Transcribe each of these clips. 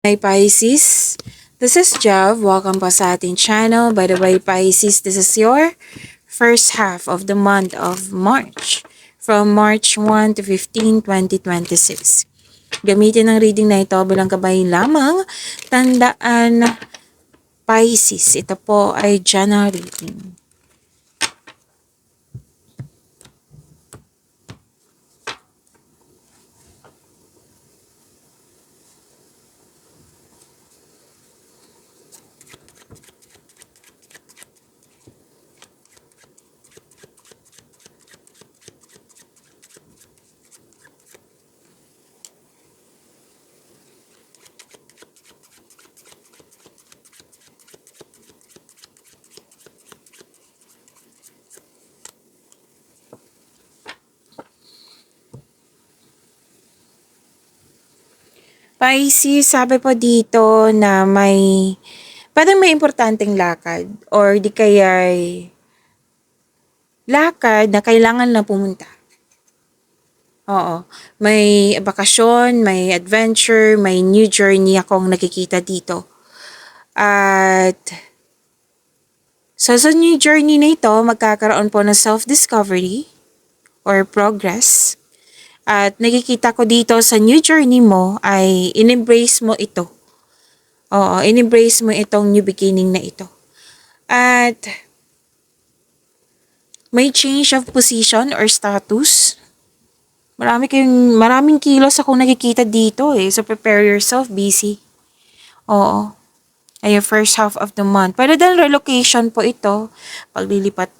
Hi Pisces, this is Jav. Welcome po sa ating channel. By the way, Pisces, this is your first half of the month of March. From March 1 to 15, 2026. Gamitin ang reading na ito bilang gabay lamang. Tandaan, Pisces, ito po ay general reading. Pisces, sabi po dito na parang may importanteng lakad or di kaya lakad na kailangan na pumunta. Oo. May bakasyon, may adventure, may new journey akong nakikita dito. At sa new journey na ito, magkakaroon po ng self-discovery or progress. At nakikita ko dito sa new journey mo ay in-embrace mo ito. Oo, in-embrace mo itong new beginning na ito. At may change of position or status. Maraming kilos akong nakikita dito eh. So prepare yourself, busy. Oo. Ay, first half of the month. Pwede din relocation po ito. Paglilipat.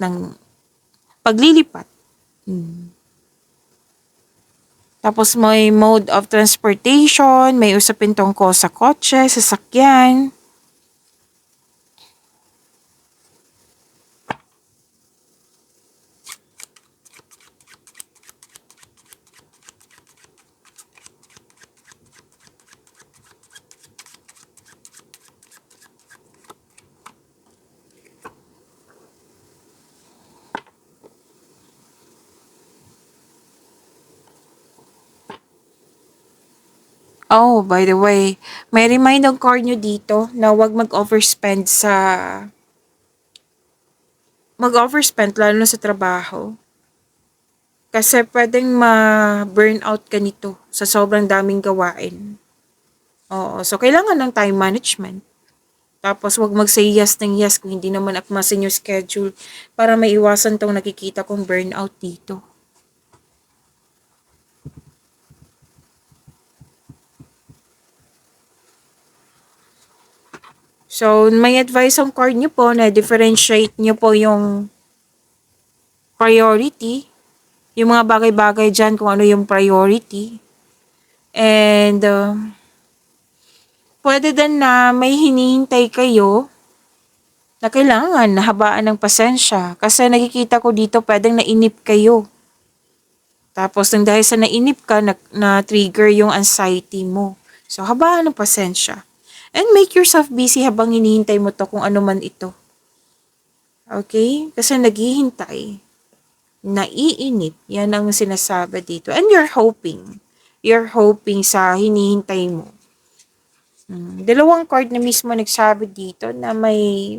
Tapos may mode of transportation, may usapin tungkol sa kotse, sasakyan. Oh, by the way, may reminder card nyo dito na huwag mag-overspend lalo na sa trabaho. Kasi pwedeng ma-burnout ka nito sa sobrang daming gawain. Oo, so kailangan ng time management. Tapos wag mag-say yes ng yes kung hindi naman akma sa inyong schedule para maiwasan tong nakikita kong burnout dito. So, may advice ang card nyo po na differentiate nyo po yung priority. Yung mga bagay-bagay dyan kung ano yung priority. And, pwede din na may hinihintay kayo na kailangan habaan ng pasensya. Kasi nakikita ko dito pwedeng nainip kayo. Tapos nang dahil sa nainip ka, na-trigger yung anxiety mo. So, habaan ng pasensya. And make yourself busy habang hinihintay mo to kung ano man ito. Okay? Kasi naghihintay. Naiinip. Yan ang sinasabi dito. And you're hoping. You're hoping sa hinihintay mo. Dalawang card na mismo nagsabi dito na may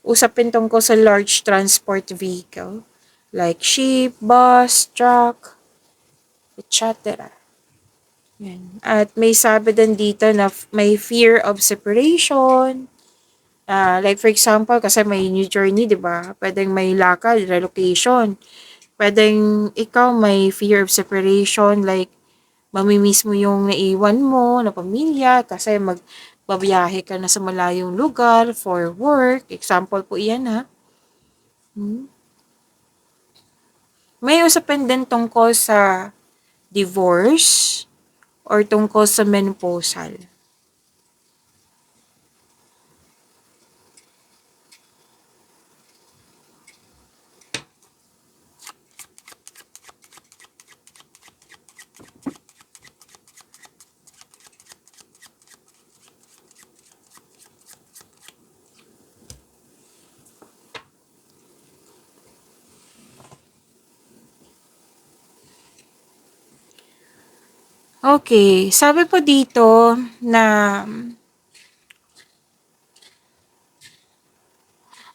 usapin tungkol sa large transport vehicle. Like ship, bus, truck, etc. Yan. At may sabi din dito na may fear of separation. Like for example, kasi may new journey, di ba? Pwedeng may lakad, relocation. Pwedeng ikaw may fear of separation, like mamimiss mo yung naiwan mo na pamilya kasi magbabiyahe ka na sa malayong lugar for work. Example po iyan ha. May usapin din tungkol sa divorce or tungkol sa menopausal. Okay, sabi po dito na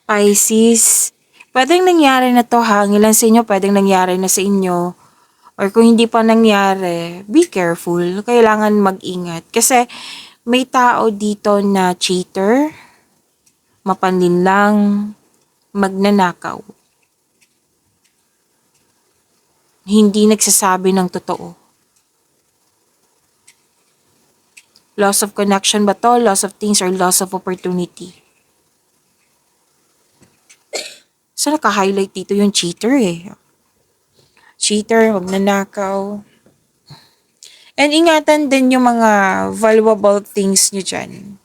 Pisces, pwedeng nangyari na to ha, ang ilan sa inyo pwedeng nangyari na sa inyo, or kung hindi pa nangyari, be careful, kailangan mag-ingat. Kasi may tao dito na cheater, mapanlinlang, magnanakaw, hindi nagsasabi ng totoo. Loss of connection ba to? Loss of things or loss of opportunity? So, naka-highlight dito yung cheater eh. Cheater, magnanakaw. And ingatan din yung mga valuable things nyo dyan.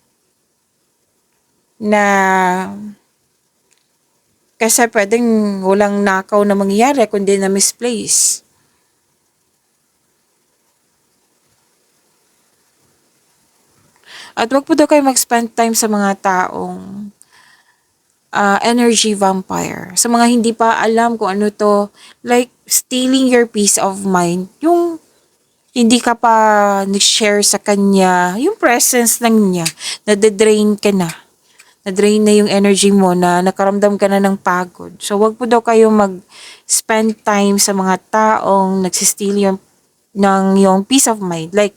Na kasi pwedeng walang nakaw na mangyayari kundi na misplace. At wag po daw kayo mag-spend time sa mga taong energy vampire. Sa mga hindi pa alam kung ano to, like stealing your peace of mind. Yung hindi ka pa nag-share sa kanya, yung presence lang niya, nade-drain ka na. Na-drain na yung energy mo, na nakaramdam ka na ng pagod. So, wag po daw kayo mag-spend time sa mga taong nagsisteal yung peace of mind. Like,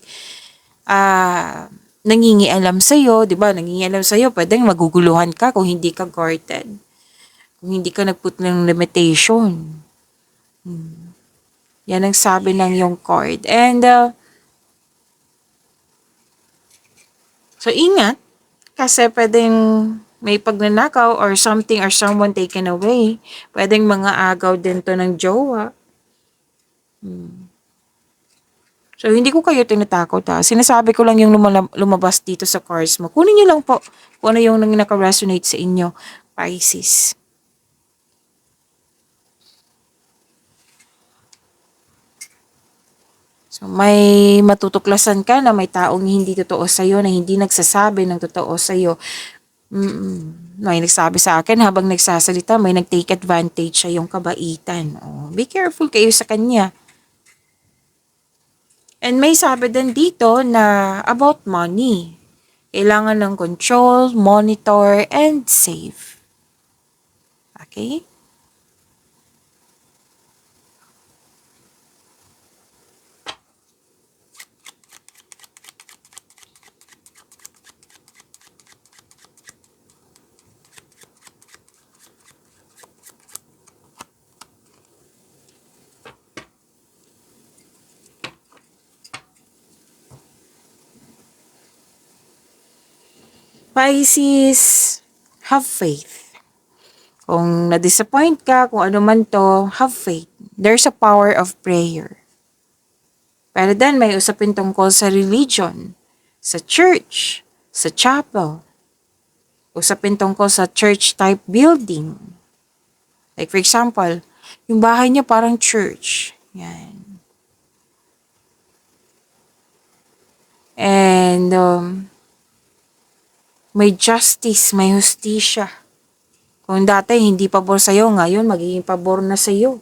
nangingialam sa'yo, di ba? Nangingialam sa'yo, pwedeng maguguluhan ka kung hindi ka guarded. Kung hindi ka nagput ng limitation. Yan ang sabi ng yung card. And, so ingat, kasi pwedeng may pagnanakaw or something or someone taken away. Pwedeng mga agaw din to ng jowa. So, hindi ko kayo tinatakot ha. Sinasabi ko lang yung lumabas dito sa cards mo. Kunin nyo lang po kung ano yung naka-resonate sa inyo, Pisces. So, may matutuklasan ka na may taong hindi totoo sa'yo, na hindi nagsasabi ng totoo sa'yo. May nagsabi sa akin habang nagsasalita, may nag-take advantage siya yung kabaitan. Oh, be careful kayo sa kanya. And may sabi din dito na about money. Kailangan ng control, monitor, and save. Okay? Pisces, have faith. Kung na-disappoint ka, kung ano man to, have faith. There's a power of prayer. Pero then, may usapin tungkol sa religion, sa church, sa chapel. Usapin tungkol sa church type building. Like for example, yung bahay niya parang church. Yan. And may justice, may hustisya. Kung dati hindi pabor sa'yo, ngayon magiging pabor na sa'yo.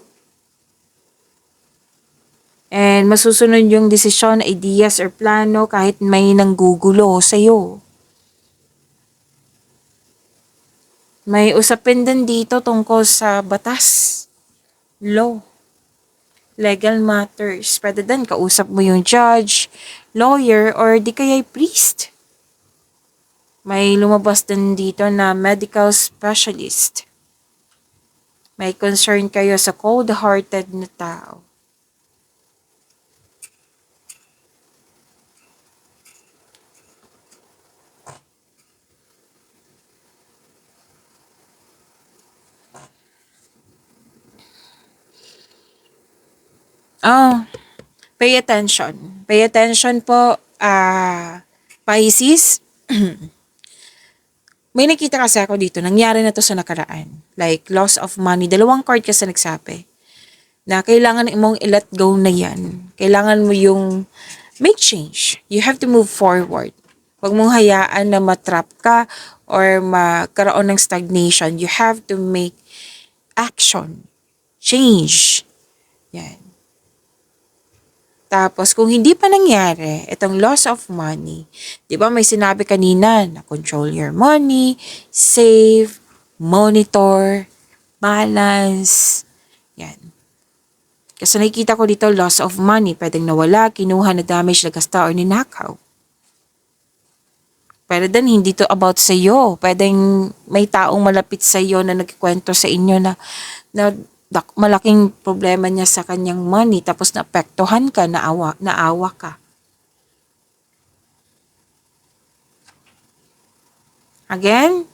And masusunod yung desisyon, ideas, or plano kahit may nanggugulo sa'yo. May usapin din dito tungkol sa batas, law, legal matters. Pwede din kausap mo yung judge, lawyer, or di kaya'y priest. May lumabas din dito na medical specialist. May concern kayo sa cold-hearted na tao. Oh, pay attention. Pay attention po, Pisces. May nakita kasi ako dito, nangyari na to sa nakaraan. Like, loss of money. Dalawang card kasi nagsabi na kailangan mong i-let go na yan. Kailangan mo yung make change. You have to move forward. Huwag mong hayaan na matrap ka or magkaroon ng stagnation. You have to make action. Change. Yan. Tapos, kung hindi pa nangyari, itong loss of money, di ba may sinabi kanina na control your money, save, monitor, balance, yan. Kasi nakikita ko dito, loss of money, pwedeng nawala, kinuha, na-damage, nagasta, or ninakaw. Pero then, hindi to about sa iyo. Pwedeng may taong malapit sa iyo na nagkikwento sa inyo na malaking problema niya sa kanyang money, tapos naapektuhan ka, naawa ka. Again,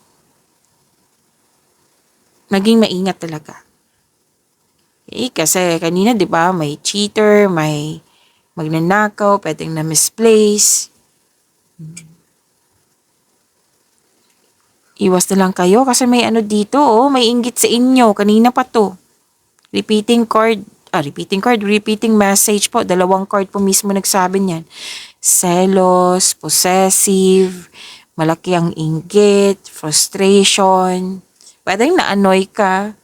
maging maingat talaga. Okay? Kasi kanina, di ba, may cheater, may magnanakaw, pwedeng na misplace. Iwas na lang kayo kasi may ano dito, may inggit sa inyo. Kanina pa to. Repeating message po. 2 card po mismo nagsabi niyan. Selos, possessive, malaki ang inggit, frustration. Pwedeng na-annoy ka.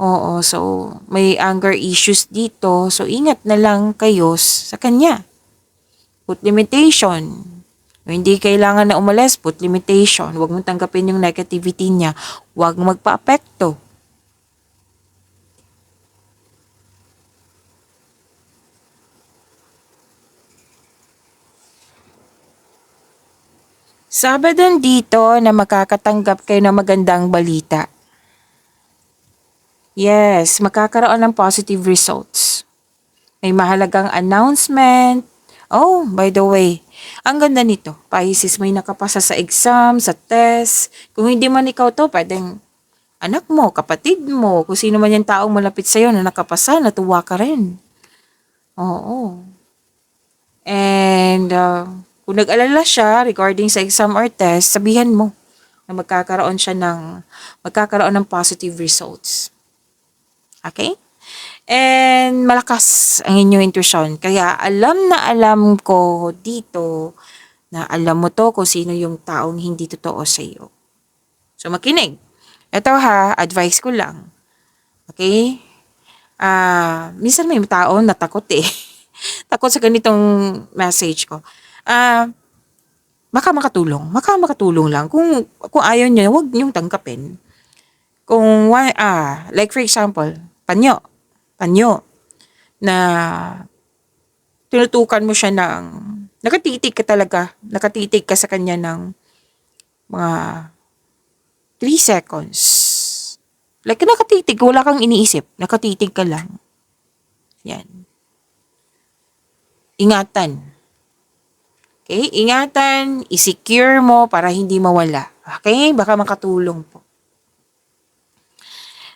Oo, so may anger issues dito. So ingat na lang kayo sa kanya. Put limitation. Kung hindi kailangan na umalis, put limitation. Huwag mong tanggapin yung negativity niya. Huwag magpa-apekto. Sabi din dito na makakatanggap kayo ng magandang balita. Yes, makakaroon ng positive results. May mahalagang announcement. Oh, by the way, ang ganda nito. Pisces, may nakapasa sa exam, sa test. Kung hindi man ikaw to, pwedeng anak mo, kapatid mo, kung sino man yung taong malapit sa'yo na nakapasa, natuwa ka rin. Oo. And kung nag-alala siya regarding sa exam or test, sabihan mo na magkakaroon ng positive results. Okay? And malakas ang inyong intuition. Kaya alam na alam ko dito na alam mo to kung sino yung taong hindi totoo sa iyo. So makinig. Ito advice ko lang. Okay? Minsan may tao natakot eh. Takot sa ganitong message ko. Baka makatulong lang. Kung ayaw niyo, huwag niyong tanggapin. Like for example, panyo na tinutukan mo siya nakatitig ka sa kanya ng mga 3 seconds. Like nakatitig, wala kang iniisip, nakatitig ka lang. Yan. Ingatan. Okay? Ingatan, i-secure mo para hindi mawala. Okay? Baka makatulong po.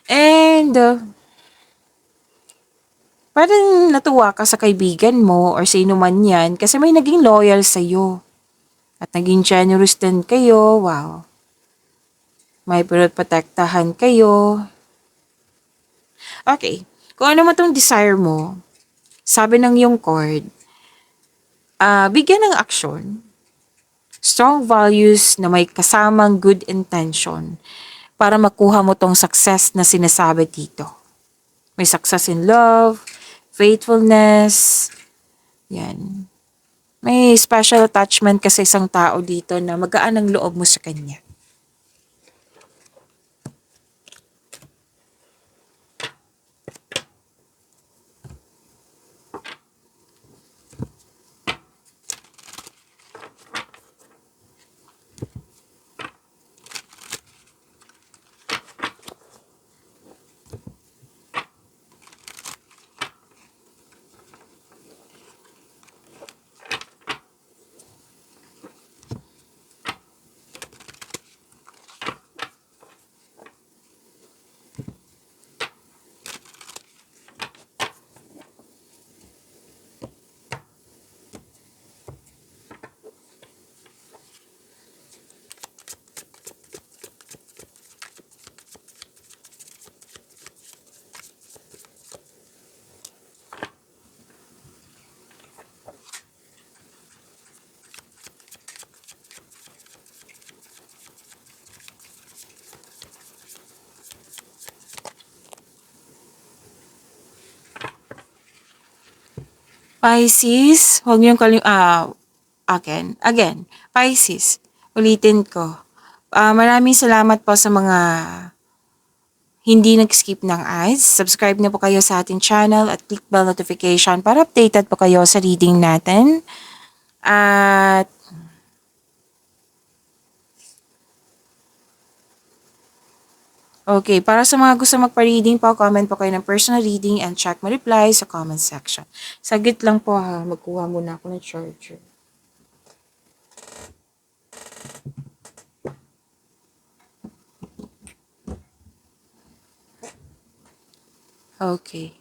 And, parang natuwa ka sa kaibigan mo or sino man yan kasi may naging loyal sa'yo. At naging generous din kayo. Wow. May protektahan kayo. Okay. Kung ano man itong desire mo, sabi ng yung cord, bigyan ng action, strong values na may kasamang good intention para makuha mo tong success na sinasabi dito. May success in love, faithfulness, yan. May special attachment kasi isang tao dito na magaan ang loob mo sa kanya. Pisces, huwag niyong again, Pisces, ulitin ko. Maraming salamat po sa mga hindi nag-skip ng ads. Subscribe na po kayo sa ating channel at click bell notification para updated po kayo sa reading natin. At okay, para sa mga gusto magpa-reading po, comment po kayo ng personal reading and check my reply sa comment section. Saglit lang po ha, magkuha muna ako ng charger. Okay.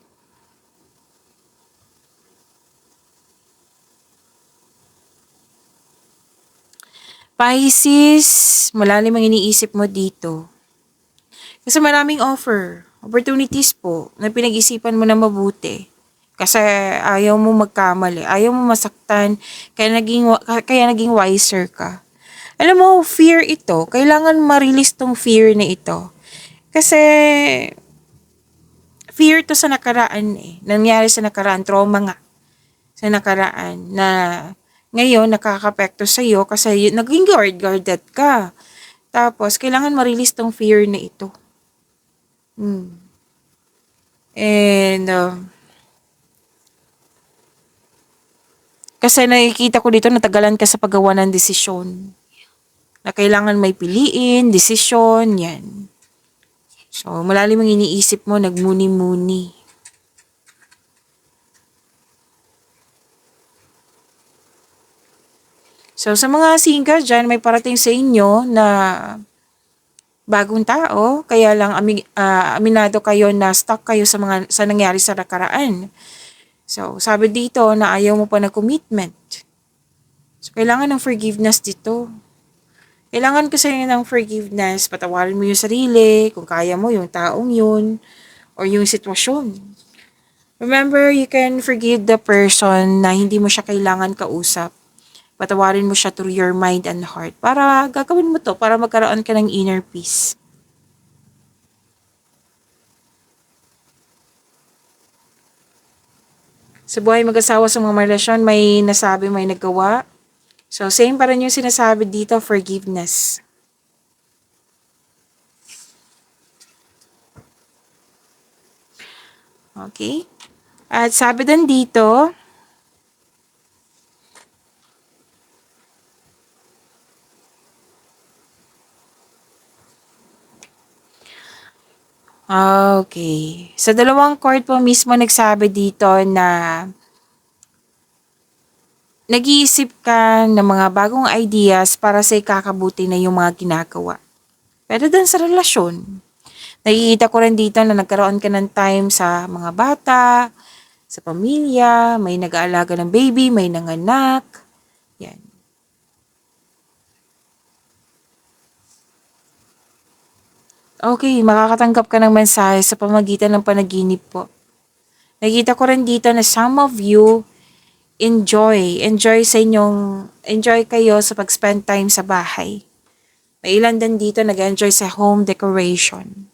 Pisces, malalim ang iniisip mo dito. Kasi maraming opportunities po na pinag-isipan mo na mabuti. Kasi ayaw mo magkamali, ayaw mo masaktan, kaya naging wiser ka. Alam mo, fear ito, kailangan ma-release tong fear na ito. Kasi fear to sa nakaraan nangyari sa nakaraan, trauma nga sa nakaraan na ngayon nakaka-apekto sa'yo kasi naging guarded ka. Tapos, kailangan ma-release tong fear na ito. And, kasi nakikita ko dito natagalan ka sa paggawa ng desisyon. Na kailangan may piliin, desisyon, yan. So, malalim ang iniisip mo, nagmuni-muni. So, sa mga single dyan, may parating sa inyo na bagong tao, kaya lang aminado kayo na stuck kayo sa nangyari sa nakaraan. So, sabi dito na ayaw mo pa na commitment. So, kailangan ng forgiveness dito. Kailangan kasi ng forgiveness, patawarin mo yung sarili, kung kaya mo yung taong yun, or yung sitwasyon. Remember, you can forgive the person na hindi mo siya kailangan kausap. Patawarin mo siya through your mind and heart. Para gagawin mo to, para magkaroon ka ng inner peace. Sa buhay mag-asawa sa mga relasyon, may nasabi, may nagawa. So, same pa rin yung sinasabi dito, forgiveness. Okay? At sabi din dito, okay. Sa dalawang court po mismo nagsabi dito na nag-iisip ka ng mga bagong ideas para sa ikakabuti na yung mga ginagawa. Pero dun sa relasyon, nakikita ko rin dito na nagkaroon ka ng time sa mga bata, sa pamilya, may nag-aalaga ng baby, may nanganak. Yan. Okay, makakatanggap ka ng mensahe sa pamagitan ng panaginip po. Nakita ko rin dito na some of you enjoy kayo sa pag-spend time sa bahay. May ilan din dito nag-enjoy sa home decoration.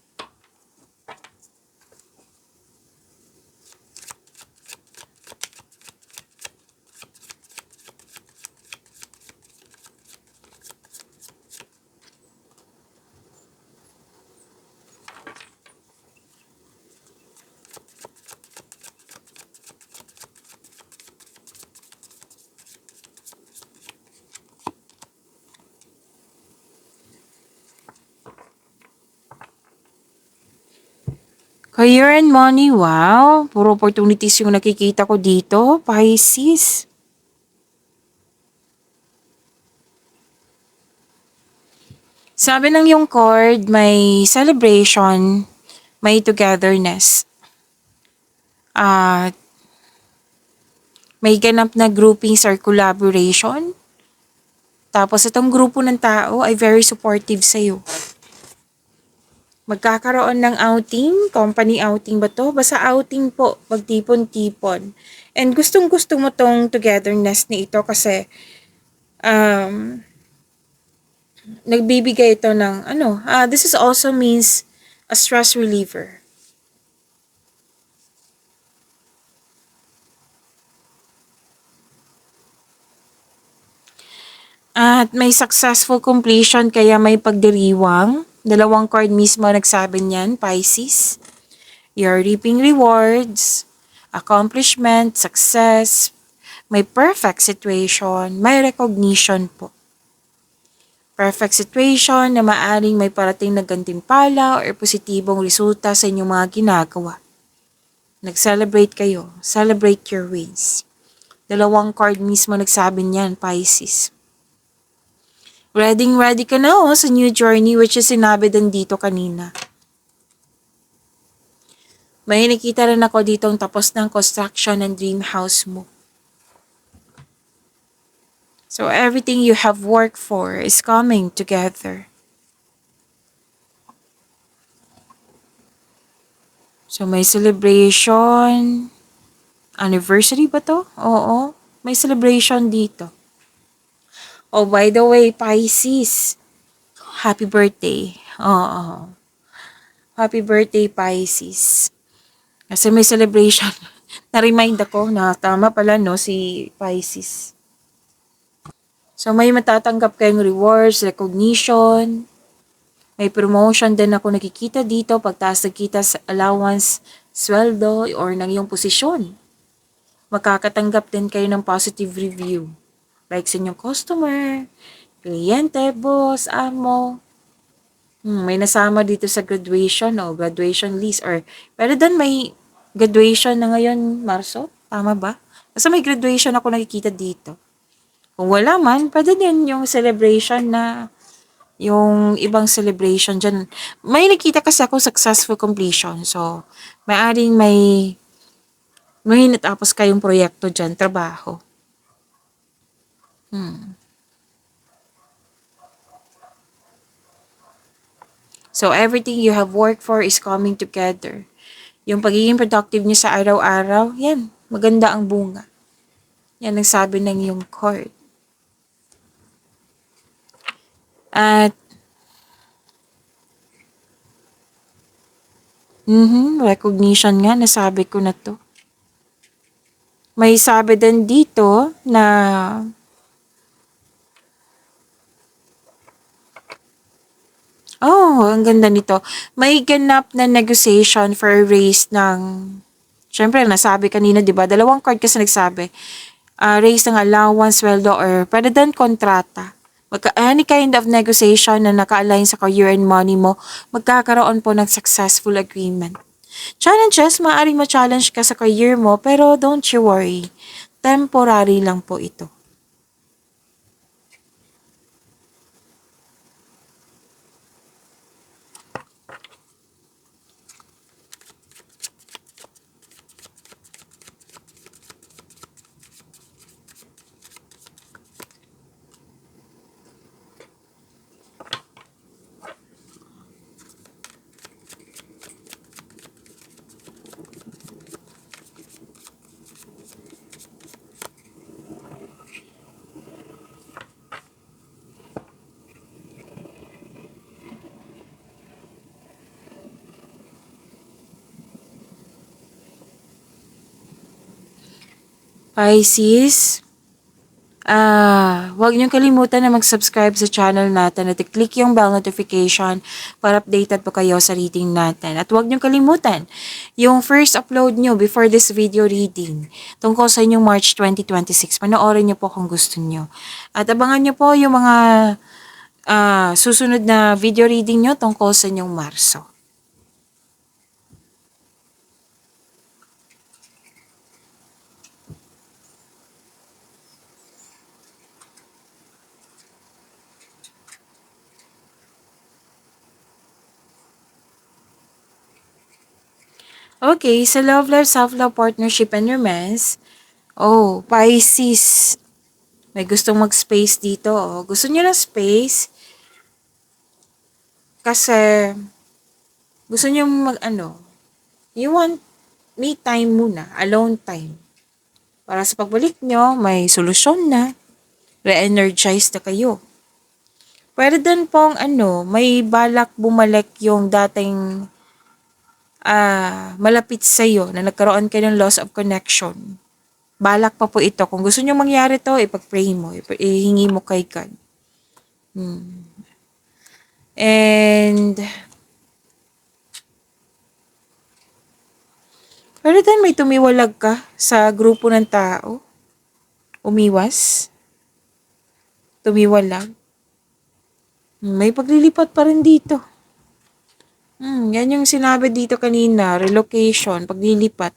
Career and money, wow. Puro opportunities yung nakikita ko dito, Pisces. Sabi ng yung card, may celebration, may togetherness. At may ganap na groupings or collaboration. Tapos itong grupo ng tao ay very supportive sa'yo. Magkakaroon ng outing, company outing ba to? Basta outing po, magtipon-tipon. And gustong-gusto mo tong togetherness ni ito kasi nagbibigay ito ng this is also means a stress reliever. At may successful completion kaya may pagdiriwang. Dalawang card mismo nagsabi niyan, Pisces. You're reaping rewards, accomplishment, success, may perfect situation, may recognition po. Perfect situation na maaring may parating na gantimpala or positibong resulta sa inyong mga ginagawa. Nag-celebrate kayo. Celebrate your wins. Dalawang card mismo nagsabi niyan, Pisces. Ready ka na sa new journey which is sinabi din dito kanina. May nakita rin ako ditong tapos ng construction ng dream house mo. So everything you have worked for is coming together. So may celebration. Anniversary ba to? Oo. May celebration dito. Oh, by the way, Pisces. Happy birthday. Oo. Happy birthday, Pisces. Kasi may celebration. Na-remind ako na tama pala no si Pisces. So may matatanggap kayong rewards, recognition. May promotion din ako nakikita dito pagtaas nagkita sa allowance, sweldo, or ng iyong posisyon. Makakatanggap din kayo ng positive review. Like sa inyong customer, kliyente, boss, amo. May nasama dito sa graduation o graduation list or pero doon may graduation na ngayon, Marso. Tama ba? Basta may graduation ako nakikita dito. Kung wala man, pwede din yung celebration na yung ibang celebration dyan. May nakita kasi ako successful completion. So, maaring may natapos kayong proyekto dyan, trabaho. So, everything you have worked for is coming together. Yung pagiging productive niyo sa araw-araw, yan, maganda ang bunga. Yan ang sabi ng yung card. At, recognition nga, nasabi ko na to. May sabi din dito na ang ganda nito. May ganap na negotiation for a raise ng, syempre, nasabi kanina, di ba? Dalawang card kasi nagsabi. Raise ng allowance, sweldo, or pwede din kontrata. Any kind of negotiation na naka-align sa career and money mo, magkakaroon po ng successful agreement. Challenges, maaaring ma-challenge ka sa career mo, pero don't you worry. Temporary lang po ito. Pisces, huwag niyong kalimutan na mag-subscribe sa channel natin at i-click yung bell notification para updated po kayo sa reading natin. At huwag niyong kalimutan yung first upload niyo before this video reading tungkol sa inyong March 2026. Panoorin niyo po kung gusto niyo. At abangan niyo po yung mga susunod na video reading niyo tungkol sa inyong Marso. Okay, sa love life, self-love, partnership, and romance. Pisces. May gustong mag-space dito. Gusto niyo na space? Kasi, gusto niyo you want me time muna, alone time. Para sa pagbalik niyo, may solusyon na. Re-energize na kayo. Pwede din pong may balak bumalik yung dating malapit sa iyo na nagkaroon kayo ng loss of connection. Balak pa po ito. Kung gusto niyo mangyari to, ipag-pray mo, ihingi mo kay God. And, pero then may tumiwalag ka sa grupo ng tao. Umiwas. Tumiwalag. May paglilipat pa rin dito. Yan yung sinabi dito kanina, relocation, paglilipat.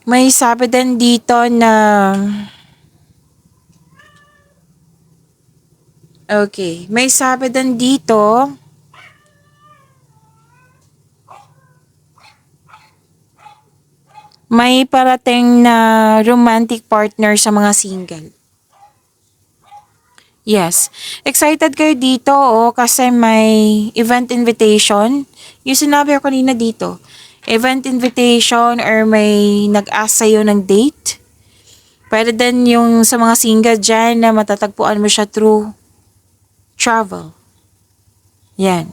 May sabi din dito na, okay, may sabi din dito, may parating na romantic partner sa mga single. Yes. Excited kayo dito kasi may event invitation. Yung sinabi ko kanina dito, event invitation or may nag-ask sa'yo ng date. Pwede din yung sa mga single dyan na matatagpuan mo siya through travel. Yan.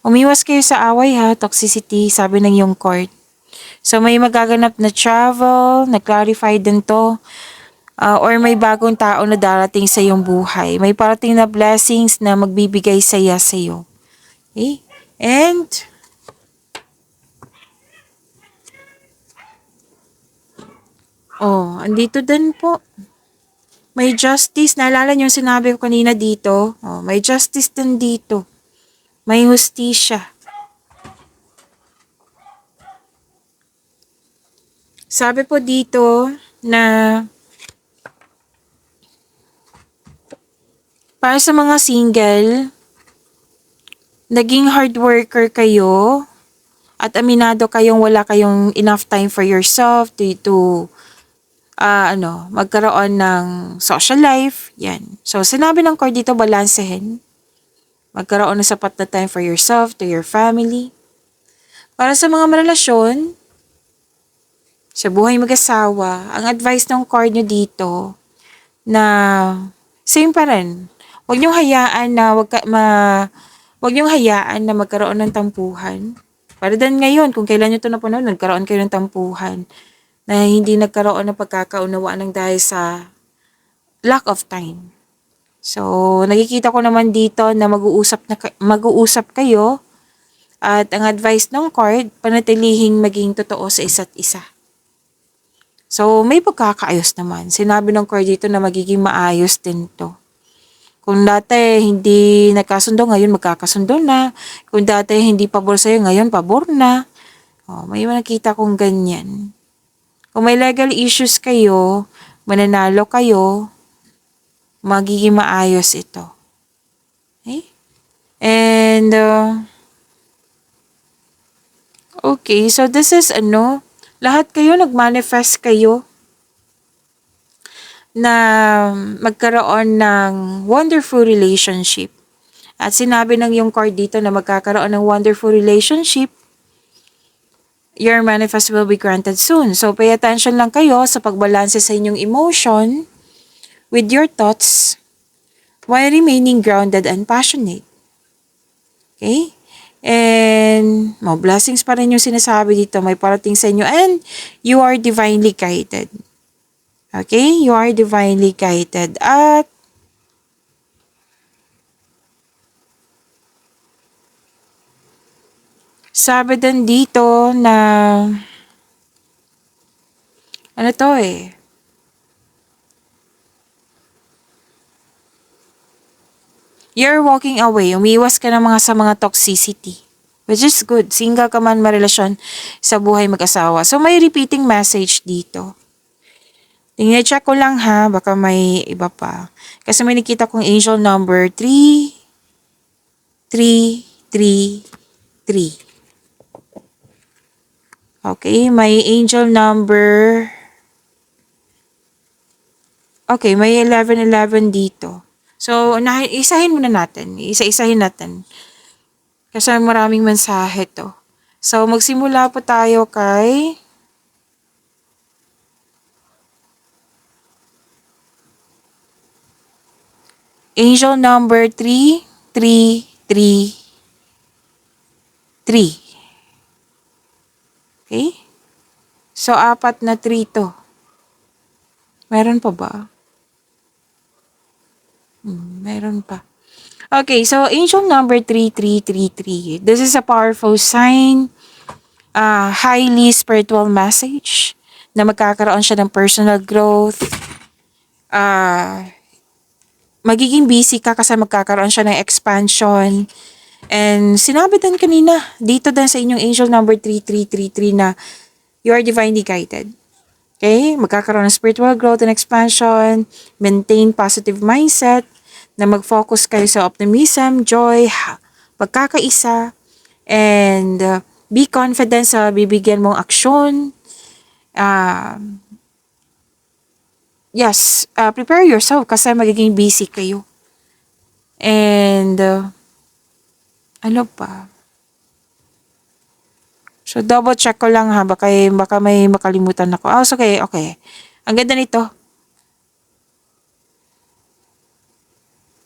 Umiwas kayo sa away ha, toxicity, sabi ng yung court. So may magaganap na travel, na-clarify din to. Or may bagong tao na darating sa iyong buhay. May parating na blessings na magbibigay saya sa iyo. Okay? And, andito din po. May justice. Naalala niyo yung sinabi ko kanina dito? May justice din dito. May hustisya. Sabi po dito na para sa mga single, naging hard worker kayo at aminado kayong wala kayong enough time for yourself to magkaroon ng social life. Yan. So, sinabi ng court dito, balansehin. Magkaroon ng sapat na time for yourself, to your family. Para sa mga marelasyon, sa buhay mag-asawa, ang advice ng court nyo dito na same pa rin. Huwag niyong hayaan na magkaroon ng tampuhan. Para din ngayon, kung kailan nyo ito napanood, nagkaroon kayo ng tampuhan na hindi nagkaroon ng pagkakaunawaan ng dahil sa lack of time. So, nakikita ko naman dito na mag-uusap kayo at ang advice ng court, panatilihing maging totoo sa isa't isa. So, may pagkakaayos naman. Sinabi ng court dito na magiging maayos din to. Kung dati hindi nagkasundo, ngayon magkakasundo na. Kung dati hindi pabor sa'yo, ngayon pabor na. May nakita kong ganyan. Kung may legal issues kayo, mananalo kayo, magiging maayos ito. Okay? And, okay, so this is lahat kayo nag-manifest kayo na magkaroon ng wonderful relationship. At sinabi ng yung card dito na magkakaroon ng wonderful relationship, your manifest will be granted soon. So, pay attention lang kayo sa pagbalanse sa inyong emotion with your thoughts while remaining grounded and passionate. Okay? And, blessings pa rin yung sinasabi dito. May parating sa inyo and you are divinely guided. Okay? You are divinely guided. At sabi din dito na you're walking away. Umiwas ka ng sa mga toxicity. Which is good. Single ka man marelasyon sa buhay mag-asawa. So, may repeating message dito. Tingnan-check ko lang ha. Baka may iba pa. Kasi may nakita kong angel number 3, 3, 3, 3. Okay, may angel number. Okay, may 1111 dito. So, isahin muna natin. Isa-isahin natin. Kasi maraming mensahe to. So, magsimula po tayo kay angel number 3, 3, 3, 3. Okay? So, 4 na 3 to. Meron pa ba? Meron pa. Okay, so angel number 3333. This is a powerful sign, highly spiritual message na magkakaroon siya ng personal growth. Magiging busy ka kasi magkakaroon siya ng expansion. And sinabi din kanina, dito din sa inyong angel number 3333 na you are divinely guided. Okay? Magkakaroon ng spiritual growth and expansion, maintain positive mindset, na mag-focus kayo sa optimism, joy, pagkakaisa, and be confident sa bibigyan mong aksyon. Yes, prepare yourself kasi magiging busy kayo. And, ano pa? So, double check ko lang ha, baka may makalimutan ako. Oh, okay. Ang ganda nito.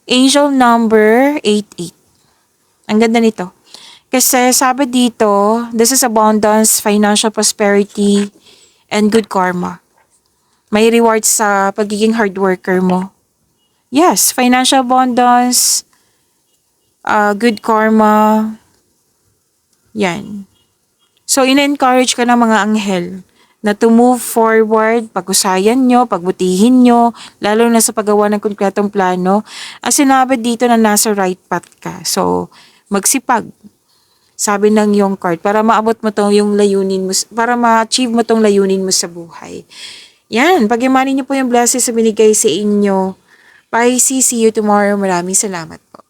Angel number 88. Ang ganda nito. Kasi sabi dito, this is abundance, financial prosperity, and good karma. May rewards sa pagiging hard worker mo. Yes, financial abundance, good karma, yan. So, ina-encourage ka ng mga anghel na to move forward, pag-usayan nyo, pagbutihin nyo, lalo na sa paggawa ng konkretong plano. As sinabi dito na nasa right path ka. So, magsipag. Sabi ng yung card, para maabot mo tong yung layunin mo, para ma-achieve mo tong layunin mo sa buhay. Yan, pagyamanin niyo po yung blessings na binigay sa inyo. Bye, see you tomorrow. Maraming salamat po.